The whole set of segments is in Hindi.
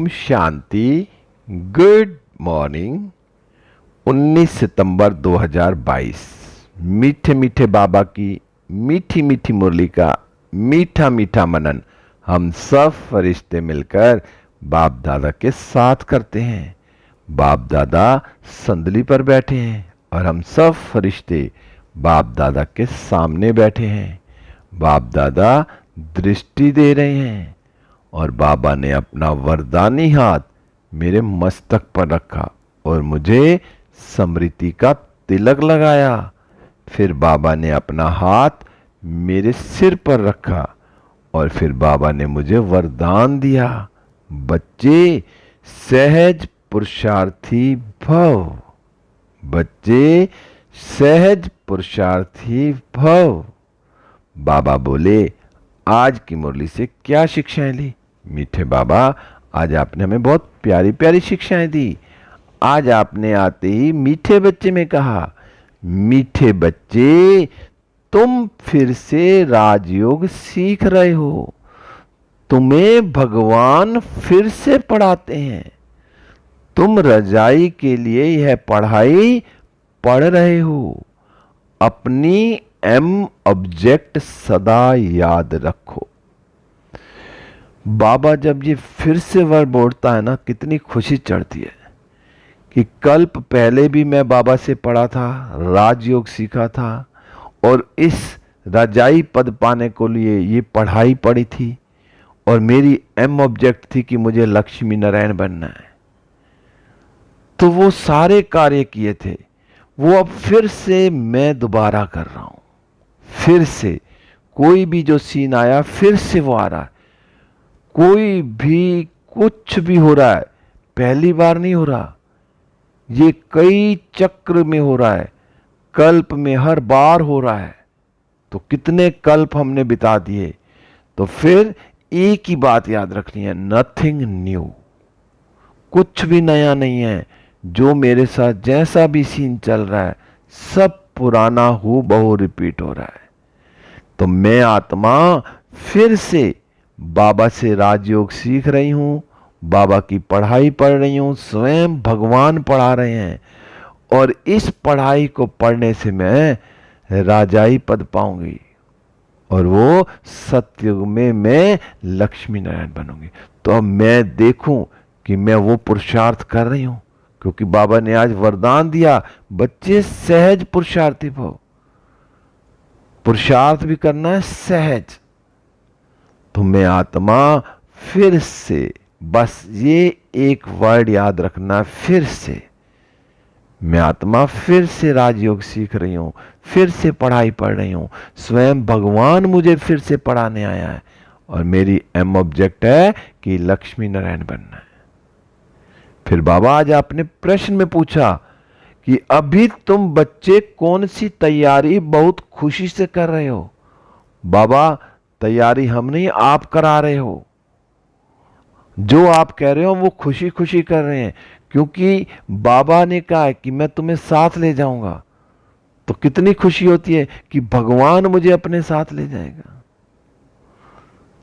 ओम शांति। Good morning. 19 सितंबर 2022। मीठे मीठे बाबा की मीठी मीठी मुरली का मीठा मीठा मनन हम सब फरिश्ते मिलकर बाप दादा के साथ करते हैं। बाप दादा संदली पर बैठे हैं और हम सब फरिश्ते बाप दादा के सामने बैठे हैं। बाप दादा दृष्टि दे रहे हैं और बाबा ने अपना वरदानी हाथ मेरे मस्तक पर रखा और मुझे स्मृति का तिलक लगाया। फिर बाबा ने अपना हाथ मेरे सिर पर रखा और फिर बाबा ने मुझे वरदान दिया, बच्चे सहज पुरुषार्थी भव। बच्चे सहज पुरुषार्थी भव। बाबा बोले, आज की मुरली से क्या शिक्षाएं ली? मीठे बाबा, आज आपने हमें बहुत प्यारी प्यारी शिक्षाएं दी। आज आपने आते ही मीठे बच्चे में कहा, मीठे बच्चे तुम फिर से राजयोग सीख रहे हो। तुम्हें भगवान फिर से पढ़ाते हैं। तुम रजाई के लिए यह पढ़ाई पढ़ रहे हो। अपनी एम ऑब्जेक्ट सदा याद रखो। बाबा जब ये फिर से वर्ड बोलता है ना, कितनी खुशी चढ़ती है कि कल्प पहले भी मैं बाबा से पढ़ा था, राजयोग सीखा था और इस रजाई पद पाने को लिए ये पढ़ाई पढ़ी थी और मेरी एम ऑब्जेक्ट थी कि मुझे लक्ष्मी नारायण बनना है। तो वो सारे कार्य किए थे, वो अब फिर से मैं दोबारा कर रहा हूं। फिर से कोई भी जो सीन आया फिर से वो आ रहा है। कोई भी कुछ भी हो रहा है, पहली बार नहीं हो रहा, ये कई चक्र में हो रहा है, कल्प में हर बार हो रहा है। तो कितने कल्प हमने बिता दिए। तो फिर एक ही बात याद रखनी है, नथिंग न्यू। कुछ भी नया नहीं है। जो मेरे साथ जैसा भी सीन चल रहा है सब पुराना हूँ बहु रिपीट हो रहा है। तो मैं आत्मा फिर से बाबा से राजयोग सीख रही हूं, बाबा की पढ़ाई पढ़ रही हूं, स्वयं भगवान पढ़ा रहे हैं और इस पढ़ाई को पढ़ने से मैं राजाई पद पाऊंगी और वो सतयुग में मैं लक्ष्मी नारायण बनूंगी। तो अब मैं देखूं कि मैं वो पुरुषार्थ कर रही हूं, क्योंकि बाबा ने आज वरदान दिया, बच्चे सहज पुरुषार्थी भव। पुरुषार्थ भी करना है सहज। तो मैं आत्मा फिर से, बस ये एक वर्ड याद रखना, फिर से मैं आत्मा फिर से राजयोग सीख रही हूं, फिर से पढ़ाई पढ़ रही हूं। स्वयं भगवान मुझे फिर से पढ़ाने आया है और मेरी एम ऑब्जेक्ट है कि लक्ष्मी नारायण बनना है। फिर बाबा आज आपने प्रश्न में पूछा कि अभी तुम बच्चे कौन सी तैयारी बहुत खुशी से कर रहे हो? बाबा, तैयारी हम नहीं, आप करा रहे हो। जो आप कह रहे हो वो खुशी खुशी कर रहे हैं, क्योंकि बाबा ने कहा है कि मैं तुम्हें साथ ले जाऊंगा। तो कितनी खुशी होती है कि भगवान मुझे अपने साथ ले जाएगा।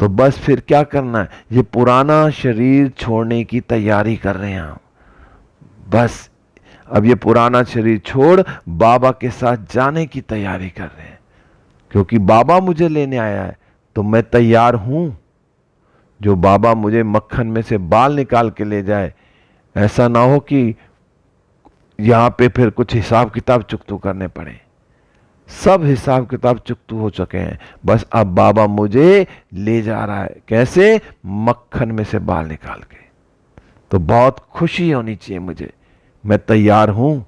तो बस फिर क्या करना है, ये पुराना शरीर छोड़ने की तैयारी कर रहे हैं हम। बस अब ये पुराना शरीर छोड़ बाबा के साथ जाने की तैयारी कर रहे हैं, क्योंकि बाबा मुझे लेने आया है तो मैं तैयार हूं। जो बाबा मुझे मक्खन में से बाल निकाल के ले जाए, ऐसा ना हो कि यहां पे फिर कुछ हिसाब किताब चुकतू करने पड़े। सब हिसाब किताब चुकतू हो चुके हैं, बस अब बाबा मुझे ले जा रहा है। कैसे? मक्खन में से बाल निकाल के। तो बहुत खुशी होनी चाहिए मुझे। मैं तैयार हूं।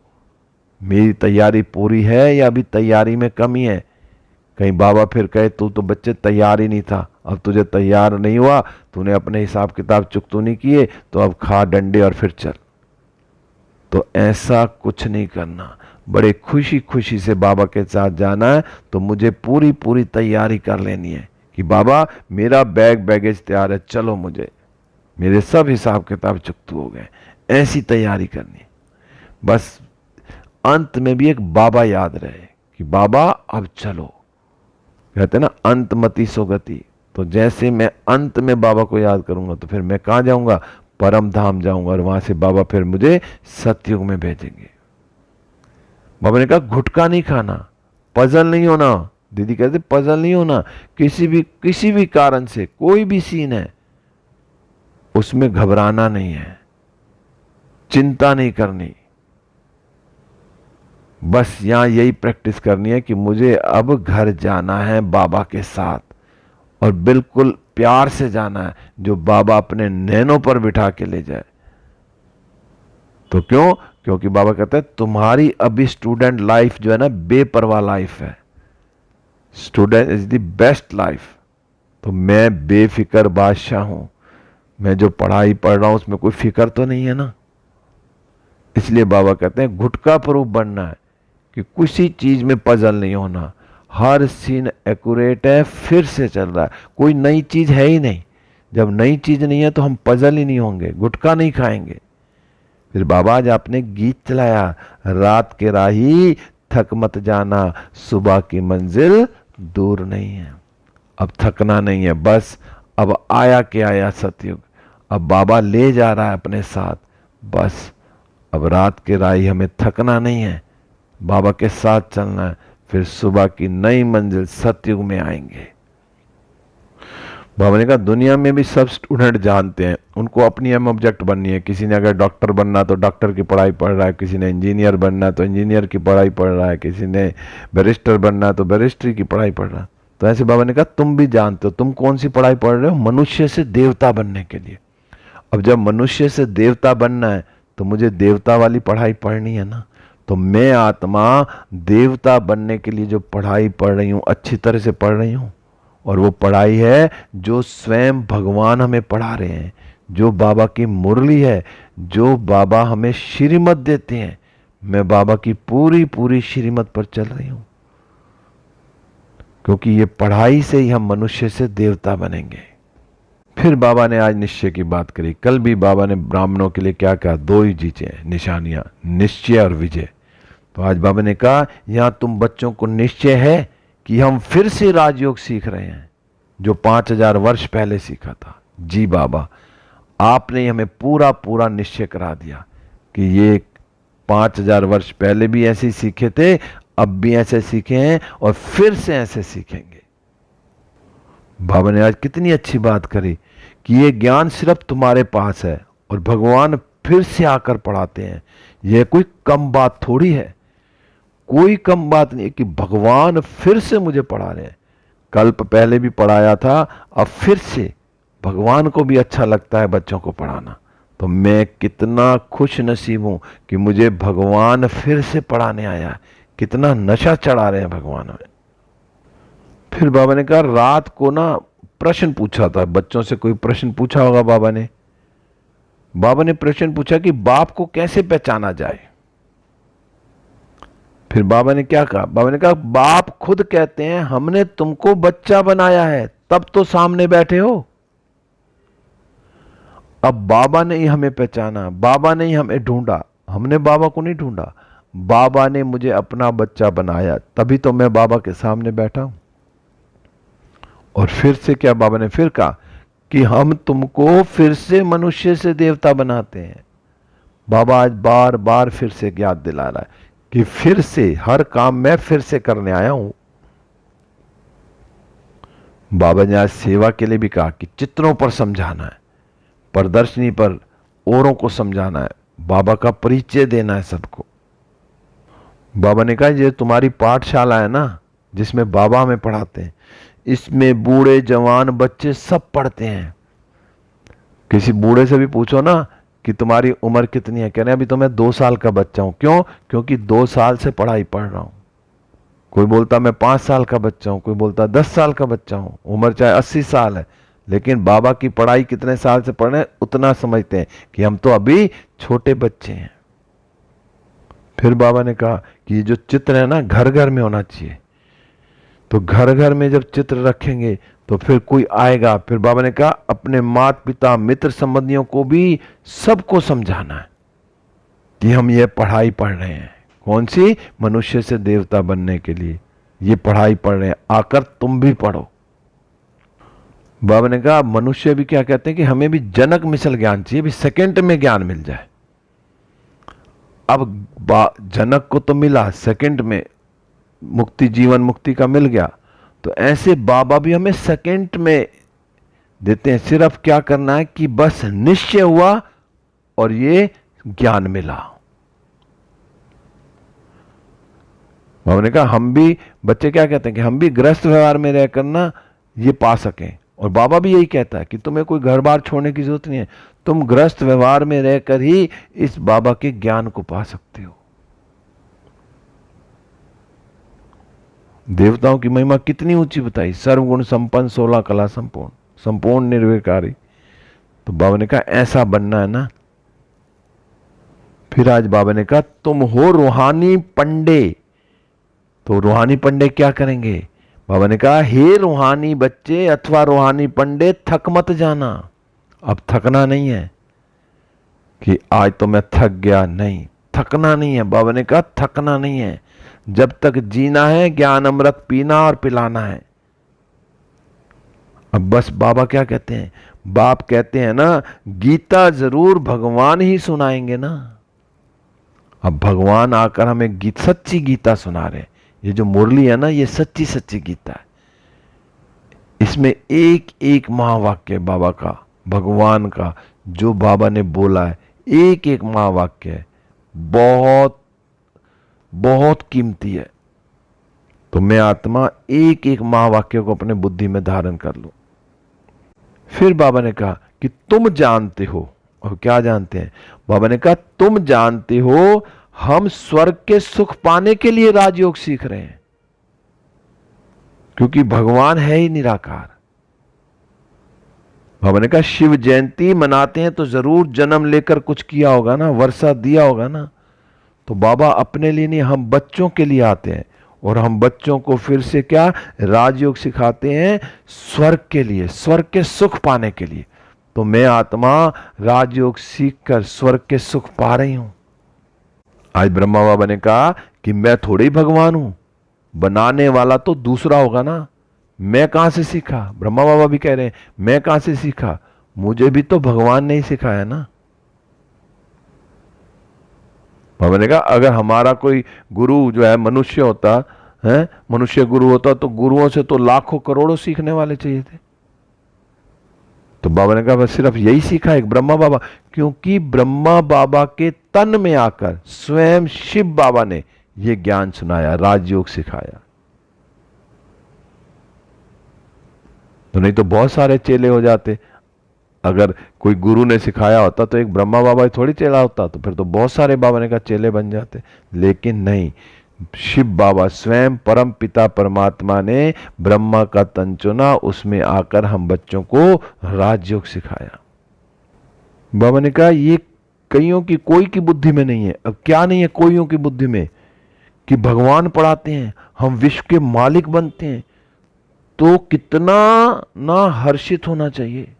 मेरी तैयारी पूरी है या अभी तैयारी में कमी है? कहीं बाबा फिर कहे तू तो बच्चे तैयार ही नहीं था, अब तुझे तैयार नहीं हुआ, तूने अपने हिसाब किताब चुकतू नहीं किए, तो अब खा डंडे और फिर चल। तो ऐसा कुछ नहीं करना। बड़े खुशी खुशी से बाबा के साथ जाना है। तो मुझे पूरी पूरी तैयारी कर लेनी है कि बाबा मेरा बैगेज तैयार है, चलो मुझे, मेरे सब हिसाब किताब चुकतू हो गए। ऐसी तैयारी करनी है। बस अंत में भी एक बाबा याद रहे कि बाबा अब चलो। कहते ना, अंतमति सुगति। तो जैसे मैं अंत में बाबा को याद करूंगा तो फिर मैं कहां जाऊंगा? परम धाम जाऊंगा और वहां से बाबा फिर मुझे सतयुग में भेजेंगे। बाबा ने कहा गुटखा नहीं खाना, पजल नहीं होना। दीदी कहते पजल नहीं होना, किसी भी कारण से कोई भी सीन है उसमें घबराना नहीं है, चिंता नहीं करनी, बस यहां यही प्रैक्टिस करनी है कि मुझे अब घर जाना है बाबा के साथ, और बिल्कुल प्यार से जाना है, जो बाबा अपने नैनों पर बिठा के ले जाए। तो क्यों? क्योंकि बाबा कहते हैं तुम्हारी अभी स्टूडेंट लाइफ जो है ना बेपरवाह लाइफ है, student is the best life. तो मैं बेफिक्र बादशाह हूं, मैं जो पढ़ाई पढ़ रहा हूं उसमें कोई फिक्र तो नहीं है ना। इसलिए बाबा कहते हैं गुटका प्रूफ बनना है कि किसी चीज में पजल नहीं होना, हर सीन एक्यूरेट है, फिर से चल रहा है, कोई नई चीज है ही नहीं। जब नई चीज नहीं है तो हम पजल ही नहीं होंगे, गुटखा नहीं खाएंगे। फिर बाबा आज आपने गीत चलाया, रात के राही थक मत जाना, सुबह की मंजिल दूर नहीं है। अब थकना नहीं है, बस अब आया के आया सतयुग, अब बाबा ले जा रहा है अपने साथ, बस अब रात के राही हमें थकना नहीं है, बाबा के साथ चलना है, फिर सुबह की नई मंजिल सतयुग में आएंगे। बाबा ने कहा दुनिया में भी सब स्टूडेंट जानते हैं उनको अपनी एम ऑब्जेक्ट बननी है। किसी ने अगर डॉक्टर बनना तो डॉक्टर की पढ़ाई पढ़ रहा है, किसी ने इंजीनियर बनना तो इंजीनियर की पढ़ाई पढ़ रहा है, किसी ने बैरिस्टर बनना तो बैरिस्ट्री की पढ़ाई पढ़ रहा है। तो ऐसे बाबा ने कहा तुम भी जानते हो, तुम कौन सी पढ़ाई पढ़ रहे हो? मनुष्य से देवता बनने के लिए। अब जब मनुष्य से देवता बनना है तो मुझे देवता वाली पढ़ाई पढ़नी है ना। तो मैं आत्मा देवता बनने के लिए जो पढ़ाई पढ़ रही हूं, अच्छी तरह से पढ़ रही हूं, और वो पढ़ाई है जो स्वयं भगवान हमें पढ़ा रहे हैं, जो बाबा की मुरली है, जो बाबा हमें श्रीमत देते हैं। मैं बाबा की पूरी पूरी श्रीमत पर चल रही हूं, क्योंकि ये पढ़ाई से ही हम मनुष्य से देवता बनेंगे। फिर बाबा ने आज निश्चय की बात करी। कल भी बाबा ने ब्राह्मणों के लिए क्या कहा? दो ही चीजें निशानियां, निश्चय और विजय। तो आज बाबा ने कहा यहां तुम बच्चों को निश्चय है कि हम फिर से राजयोग सीख रहे हैं जो 5000 वर्ष पहले सीखा था। जी बाबा, आपने हमें पूरा पूरा निश्चय करा दिया कि ये 5000 वर्ष पहले भी ऐसे ही सीखे थे, अब भी ऐसे सीखे हैं और फिर से ऐसे सीखेंगे। बाबा ने आज कितनी अच्छी बात करी कि ये ज्ञान सिर्फ तुम्हारे पास है और भगवान फिर से आकर पढ़ाते हैं। यह कोई कम बात थोड़ी है, कोई कम बात नहीं कि भगवान फिर से मुझे पढ़ा रहे हैं। कल्प पहले भी पढ़ाया था, अब फिर से भगवान को भी अच्छा लगता है बच्चों को पढ़ाना। तो मैं कितना खुश नसीब हूं कि मुझे भगवान फिर से पढ़ाने आया। कितना नशा चढ़ा रहे हैं भगवान में। फिर बाबा ने कहा रात को ना प्रश्न पूछा था, बच्चों से कोई प्रश्न पूछा होगा बाबा ने। बाबा ने प्रश्न पूछा कि बाप को कैसे पहचाना जाए। फिर बाबा ने क्या कहा? बाबा ने कहा बाप खुद कहते हैं हमने तुमको बच्चा बनाया है, तब तो सामने बैठे हो। अब बाबा ने ही हमें पहचाना, बाबा ने ही हमें ढूंढा, हमने बाबा को नहीं ढूंढा। बाबा ने मुझे अपना बच्चा बनाया, तभी तो मैं बाबा के सामने बैठा हूं। और फिर से क्या बाबा ने फिर कहा कि हम तुमको फिर से मनुष्य से देवता बनाते हैं। बाबा आज बार बार फिर से याद दिला रहा है कि फिर से हर काम मैं फिर से करने आया हूं। बाबा ने आज सेवा के लिए भी कहा कि चित्रों पर समझाना है, प्रदर्शनी पर औरों को समझाना है, बाबा का परिचय देना है सबको। बाबा ने कहा ये तुम्हारी पाठशाला है ना जिसमें बाबा हमें पढ़ाते हैं, इसमें बूढ़े जवान बच्चे सब पढ़ते हैं। किसी बूढ़े से भी पूछो ना कि तुम्हारी उम्र कितनी है, कह रहे अभी तो मैं 2 साल का बच्चा हूं। क्यों? क्योंकि 2 साल से पढ़ाई पढ़ रहा हूं। कोई बोलता मैं 5 साल का बच्चा हूं, कोई बोलता 10 साल का बच्चा हूं। उम्र चाहे 80 साल है, लेकिन बाबा की पढ़ाई कितने साल से पढ़ रहे हैं उतना समझते हैं कि हम तो अभी छोटे बच्चे हैं। फिर बाबा ने कहा कि ये जो चित्र है ना घर घर में होना चाहिए। तो घर घर में जब चित्र रखेंगे तो फिर कोई आएगा। फिर बाबा ने कहा अपने माता पिता मित्र संबंधियों को भी सबको समझाना है कि हम ये पढ़ाई पढ़ रहे हैं। कौन सी? मनुष्य से देवता बनने के लिए ये पढ़ाई पढ़ रहे हैं, आकर तुम भी पढ़ो। बाबा ने कहा मनुष्य भी क्या कहते हैं कि हमें भी जनक मिसल ज्ञान चाहिए, भी सेकंड में ज्ञान मिल जाए। अब जनक को तो मिला, सेकंड में मुक्ति, जीवन मुक्ति का मिल गया, तो ऐसे बाबा भी हमें सेकंड में देते हैं। सिर्फ क्या करना है कि बस निश्चय हुआ और ये ज्ञान मिला। बाबा ने कहा हम भी, बच्चे क्या कहते हैं कि हम भी गृहस्थ व्यवहार में रहकर ना ये पा सकें, और बाबा भी यही कहता है कि तुम्हें कोई घर बार छोड़ने की जरूरत नहीं है, तुम गृहस्थ व्यवहार में रहकर ही इस बाबा के ज्ञान को पा सकते हो। देवताओं की महिमा कितनी ऊंची बताई, सर्वगुण संपन्न, 16 कला संपूर्ण, संपूर्ण निर्विकारी। तो बाबा ने कहा ऐसा बनना है ना। फिर आज बाबा ने कहा तुम हो रूहानी पंडे, तो रूहानी पंडे क्या करेंगे? बाबा ने कहा हे रूहानी बच्चे अथवा रूहानी पंडे, थक मत जाना। अब थकना नहीं है कि आज तो मैं थक गया, नहीं, थकना नहीं है। बाबा ने कहा थकना नहीं है, जब तक जीना है ज्ञान अमृत पीना और पिलाना है। अब बस बाबा क्या कहते हैं, बाप कहते हैं ना गीता जरूर भगवान ही सुनाएंगे ना। अब भगवान आकर हमें सच्ची गीता सुना रहे हैं। ये जो मुरली है ना, ये सच्ची सच्ची गीता है। इसमें एक एक महावाक्य बाबा का, भगवान का, जो बाबा ने बोला है, एक एक महावाक्य है, बहुत बहुत कीमती है। तो मैं आत्मा एक एक महावाक्य को अपने बुद्धि में धारण कर लूं। फिर बाबा ने कहा कि तुम जानते हो, और क्या जानते हैं? बाबा ने कहा तुम जानते हो हम स्वर्ग के सुख पाने के लिए राजयोग सीख रहे हैं, क्योंकि भगवान है ही निराकार। बाबा ने कहा शिव जयंती मनाते हैं तो जरूर जन्म लेकर कुछ किया होगा ना, वर्षा दिया होगा ना। तो बाबा अपने लिए नहीं, हम बच्चों के लिए आते हैं, और हम बच्चों को फिर से क्या राजयोग सिखाते हैं, स्वर्ग के लिए, स्वर्ग के सुख पाने के लिए। तो मैं आत्मा राजयोग सीखकर स्वर्ग के सुख पा रही हूं। आज ब्रह्मा बाबा ने कहा कि मैं थोड़ी भगवान हूं, बनाने वाला तो दूसरा होगा ना। मैं कहां से सीखा? ब्रह्मा बाबा भी कह रहे हैं मैं कहां से सीखा, मुझे भी तो भगवान ने ही सिखाया ना। बाबा ने कहा अगर हमारा कोई गुरु जो है मनुष्य होता है, मनुष्य गुरु होता, तो गुरुओं से तो लाखों करोड़ों सीखने वाले चाहिए थे। तो बाबा ने कहा बस सिर्फ यही सीखा एक ब्रह्मा बाबा, क्योंकि ब्रह्मा बाबा के तन में आकर स्वयं शिव बाबा ने यह ज्ञान सुनाया, राजयोग सिखाया। तो नहीं तो बहुत सारे चेले हो जाते। अगर कोई गुरु ने सिखाया होता तो एक ब्रह्मा बाबा ही थोड़ी चेला होता, तो फिर तो बहुत सारे बाबा ने कहा चेले बन जाते। लेकिन नहीं, शिव बाबा स्वयं परम पिता परमात्मा ने ब्रह्मा का तन चुना, उसमें आकर हम बच्चों को राजयोग सिखाया। बाबा ने कहा ये कईयों की, कोई की बुद्धि में नहीं है। अब क्या नहीं है कोईयों की बुद्धि में? कि भगवान पढ़ाते हैं, हम विश्व के मालिक बनते हैं, तो कितना ना हर्षित होना चाहिए।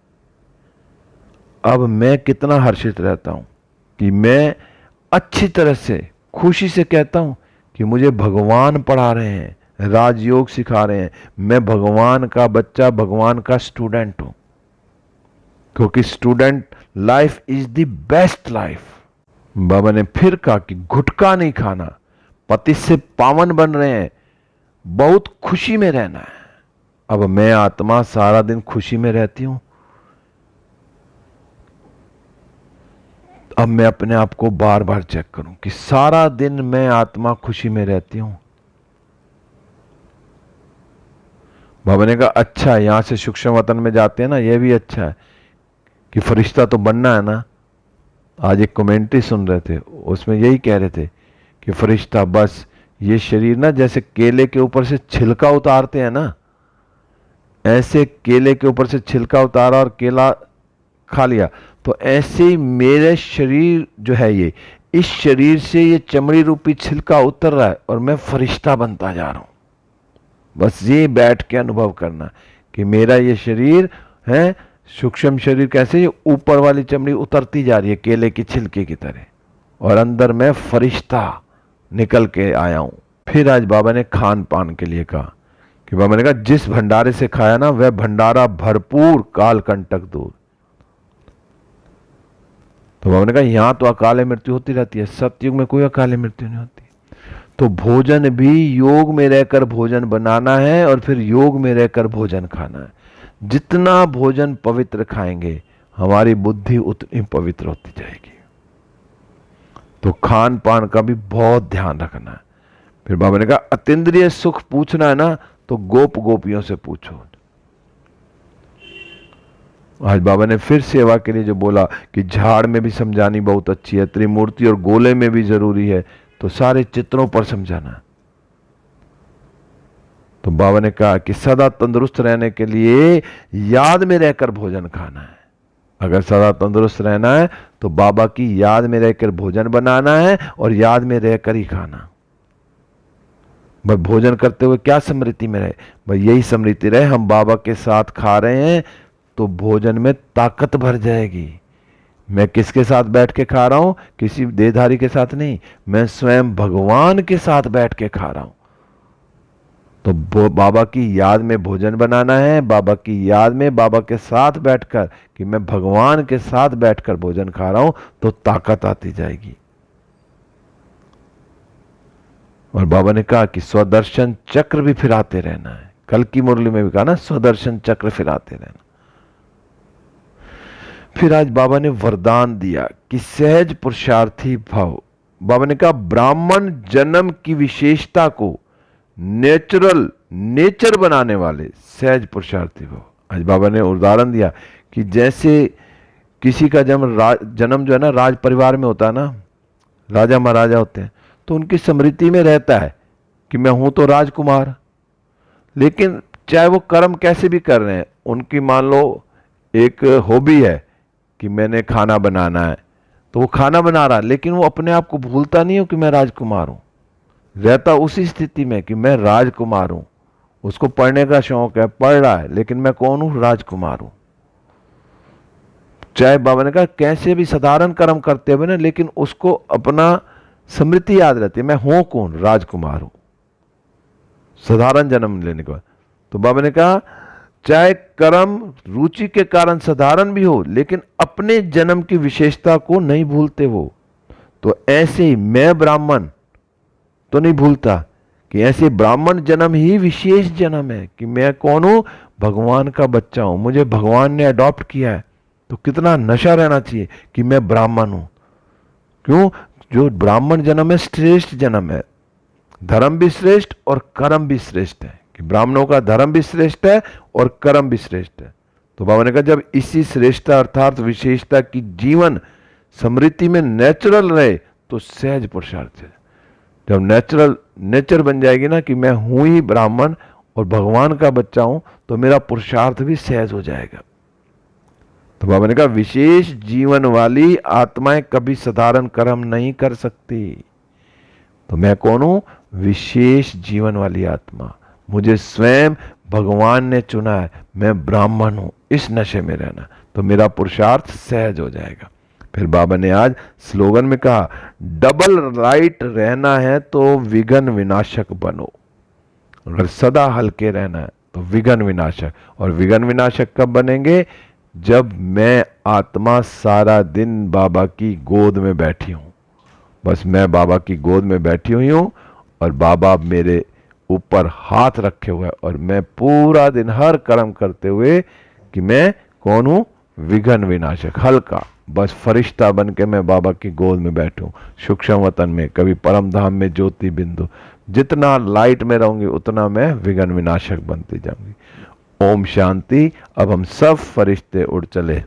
अब मैं कितना हर्षित रहता हूं कि मैं अच्छी तरह से खुशी से कहता हूं कि मुझे भगवान पढ़ा रहे हैं, राजयोग सिखा रहे हैं, मैं भगवान का बच्चा, भगवान का स्टूडेंट हूं। क्योंकि student life is the best life. बाबा ने फिर कहा कि गुटखा नहीं खाना, पति से पावन बन रहे हैं, बहुत खुशी में रहना है। अब मैं आत्मा सारा दिन खुशी में रहती हूं। अब मैं अपने आप को बार बार चेक करूं कि सारा दिन मैं आत्मा खुशी में रहती हूं। बाबा ने कहा अच्छा, यहां से सूक्ष्म वतन में जाते हैं ना, यह भी अच्छा है कि फरिश्ता तो बनना है ना। आज एक कमेंट्री सुन रहे थे, उसमें यही कह रहे थे कि फरिश्ता, बस ये शरीर ना जैसे केले के ऊपर से छिलका उतारते हैं ना, ऐसे केले के ऊपर से छिलका उतारा और केला खा लिया, तो ऐसे ही मेरे शरीर जो है ये, इस शरीर से ये चमड़ी रूपी छिलका उतर रहा है और मैं फरिश्ता बनता जा रहा हूं। बस ये बैठ के अनुभव करना कि मेरा ये शरीर है सूक्ष्म शरीर, कैसे ये ऊपर वाली चमड़ी उतरती जा रही है केले की छिलके की तरह, और अंदर मैं फरिश्ता निकल के आया हूं। फिर आज बाबा ने खान पान के लिए कहा कि बाबा ने कहा जिस भंडारे से खाया ना वह भंडारा भरपूर, काल कंटक दूर। तो बाबा ने कहा यहां तो अकाले मृत्यु होती रहती है, सतयुग में कोई अकाले मृत्यु नहीं होती। तो भोजन भी योग में रहकर भोजन बनाना है और फिर योग में रहकर भोजन खाना है। जितना भोजन पवित्र खाएंगे हमारी बुद्धि उतनी पवित्र होती जाएगी। तो खान पान का भी बहुत ध्यान रखना है। फिर बाबा ने कहा अतीन्द्रिय सुख पूछना है ना तो गोप गोपियों से पूछो। आज बाबा ने फिर सेवा के लिए जो बोला कि झाड़ में भी समझानी बहुत अच्छी है, त्रिमूर्ति और गोले में भी जरूरी है, तो सारे चित्रों पर समझाना। तो बाबा ने कहा कि सदा तंदुरुस्त रहने के लिए याद में रहकर भोजन खाना है। अगर सदा तंदुरुस्त रहना है तो बाबा की याद में रहकर भोजन बनाना है और याद में रहकर ही खाना। भाई भोजन करते हुए क्या स्मृति में रहे? भाई यही स्मृति रहे हम बाबा के साथ खा रहे हैं तो भोजन में ताकत भर जाएगी। मैं किसके साथ बैठ के खा रहा हूं? किसी देहधारी के साथ नहीं, मैं स्वयं भगवान के साथ बैठ के खा रहा हूं। तो बाबा की याद में भोजन बनाना है, बाबा की याद में बाबा के साथ बैठकर कि मैं भगवान के साथ बैठकर भोजन खा रहा हूं तो ताकत आती जाएगी। और बाबा ने कहा कि स्वदर्शन चक्र भी फिराते रहना है। कल की मुरली में भी कहा ना स्वदर्शन चक्र फिराते रहना। फिर आज बाबा ने वरदान दिया कि सहज पुरुषार्थी भव। बाबा ने कहा ब्राह्मण जन्म की विशेषता को नेचर बनाने वाले सहज पुरुषार्थी भव। आज बाबा ने उदाहरण दिया कि जैसे किसी का जन्म जो है ना राज परिवार में होता है ना, राजा महाराजा होते हैं, तो उनकी स्मृति में रहता है कि मैं हूं तो राजकुमार। लेकिन चाहे वो कर्म कैसे भी कर रहे हैं, उनकी मान लो एक हॉबी है कि मैंने खाना बनाना है, तो वो खाना बना रहा है, लेकिन वो अपने आप को भूलता नहीं हो कि मैं राजकुमार हूं। रहता उसी स्थिति में कि मैं राजकुमार हूं। उसको पढ़ने का शौक है, पढ़ रहा है, लेकिन मैं कौन हूं? राजकुमार हूं। चाहे बाबा ने कहा कैसे भी साधारण कर्म करते हुए ना, लेकिन उसको अपना स्मृति याद रहती है, मैं हूं कौन? राजकुमार हूं, साधारण जन्म लेने के बाद। तो बाबा ने कहा चाहे कर्म रुचि के कारण साधारण भी हो, लेकिन अपने जन्म की विशेषता को नहीं भूलते वो। तो ऐसे ही मैं ब्राह्मण तो नहीं भूलता कि ऐसे ब्राह्मण जन्म ही विशेष जन्म है कि मैं कौन हूं? भगवान का बच्चा हूं, मुझे भगवान ने अडॉप्ट किया है। तो कितना नशा रहना चाहिए कि मैं ब्राह्मण हूं। क्यों? जो ब्राह्मण जन्म है श्रेष्ठ जन्म है, धर्म भी श्रेष्ठ और कर्म भी श्रेष्ठ है, कि ब्राह्मणों का धर्म भी श्रेष्ठ है और कर्म भी श्रेष्ठ है। तो बाबा ने कहा जब इसी श्रेष्ठता अर्थात विशेषता की जीवन स्मृति में नेचुरल रहे तो सहज पुरुषार्थ है। जब नेचर बन जाएगी ना कि मैं हूं ही ब्राह्मण और भगवान का बच्चा हूं, तो मेरा पुरुषार्थ भी सहज हो जाएगा। तो बाबा ने कहा विशेष जीवन वाली आत्माएं कभी साधारण कर्म नहीं कर सकती। तो मैं कौन हूं? विशेष जीवन वाली आत्मा। मुझे स्वयं भगवान ने चुना है, मैं ब्राह्मण हूं। इस नशे में रहना तो मेरा पुरुषार्थ सहज हो जाएगा। फिर बाबा ने आज स्लोगन में कहा डबल राइट रहना है तो विघ्न विनाशक बनो। अगर सदा हल्के रहना है तो विघ्न विनाशक। और विघ्न विनाशक कब बनेंगे? जब मैं आत्मा सारा दिन बाबा की गोद में बैठी हूं। बस मैं बाबा की गोद में बैठी हुई हूं और बाबा मेरे ऊपर हाथ रखे हुए हैं और मैं पूरा दिन हर कर्म करते हुए कि मैं कौन हूं? विघ्न विनाशक, हल्का। बस फरिश्ता बन के मैं बाबा की गोद में बैठूं, सूक्ष्म वतन में, कभी परम धाम में ज्योति बिंदु। जितना लाइट में रहूंगी उतना मैं विघ्न विनाशक बनती जाऊंगी। ओम शांति। अब हम सब फरिश्ते उड़ चले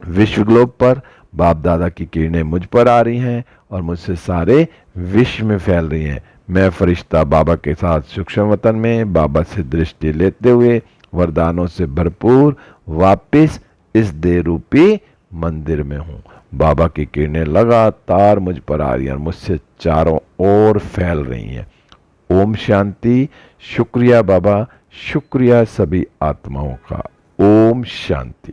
विश्व ग्लोब पर। बाप दादा की किरणें मुझ पर आ रही हैं और मुझसे सारे विश्व में फैल रही हैं। मैं फरिश्ता बाबा के साथ सूक्ष्म वतन में बाबा से दृष्टि लेते हुए वरदानों से भरपूर वापिस इस देह रूपी मंदिर में हूं। बाबा की किरणें लगातार मुझ पर आ रही हैं और मुझसे चारों ओर फैल रही हैं। ओम शांति। शुक्रिया बाबा, शुक्रिया सभी आत्माओं का। ओम शांति।